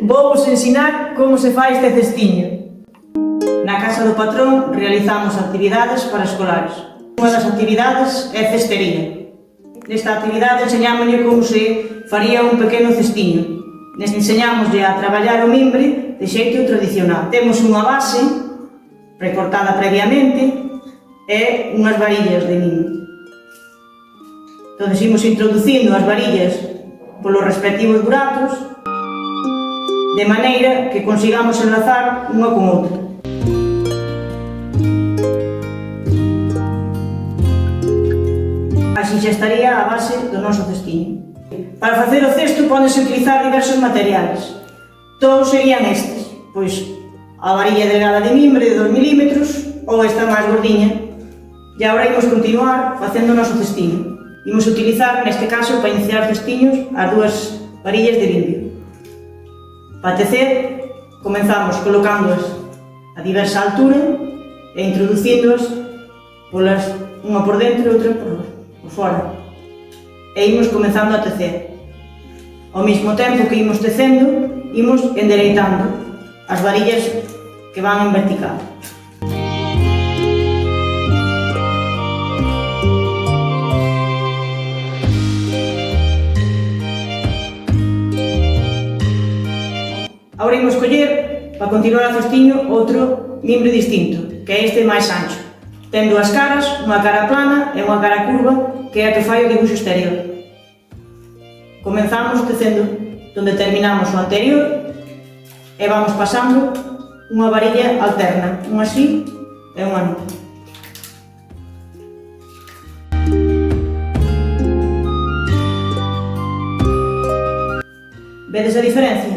Vou vos ensinar como se fai este cestiño. Na casa do patrón realizamos actividades para escolares. Unha das actividades é cestería. Nesta actividade enseñámoslle como se faría un pequeno cestiño. Enseñámoslle a traballar o mimbre de xeito tradicional. Temos unha base recortada previamente e unhas varillas de mimbre. Entón, imos introducindo as varillas polos respectivos buratos de maneira que consigamos enlazar unha con outra. Así xa estaría a base do noso cestiño. Para facer o cesto pódense utilizar diversos materiais. Todos serían estes, pois a varilla delgada de mimbre de 2 milímetros ou esta máis gordiña. E agora imos continuar facendo o noso cestiño. Imos utilizar, neste caso, para iniciar os cestiños, as dúas varillas de vidro. Para tecer, comenzamos colocándoas a diversa altura e introducíndoas unha por dentro e outra por fora. E imos comenzando a tecer. Ao mesmo tempo que imos tecendo, imos endereitando as varillas que van en vertical. Agora imos coller, para continuar o cestiño, outro mimbre distinto, que é este máis ancho. Ten dúas caras, unha cara plana e unha cara curva, que é a que fai o dibuixo exterior. Comenzamos tecendo donde terminamos o anterior e vamos pasando unha varilla alterna, unha así e unha non. Vedes a diferencia?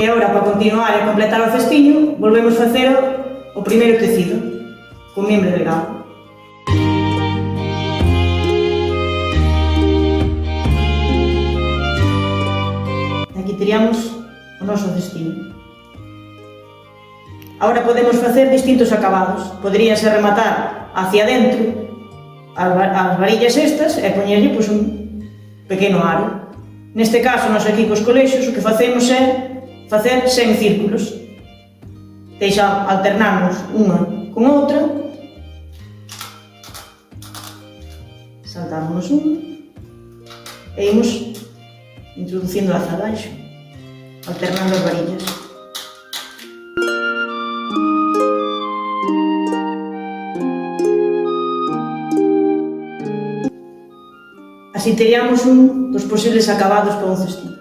E agora, para continuar e completar o cestiño, volvemos facer o primeiro tecido, con mimbre delgado. Aquí teríamos o noso cestiño. Agora podemos facer distintos acabados. Poderíase rematar hacia dentro as varillas estas e poñerlle un pequeno aro. Neste caso, nós aquí cos colexios o que facemos é facer semicírculos. Alternamos unha con outra, saltamos unha e imos introducindo hacia abaixo, alternando as varillas. Así teríamos un dos posibles acabados para un cestiño.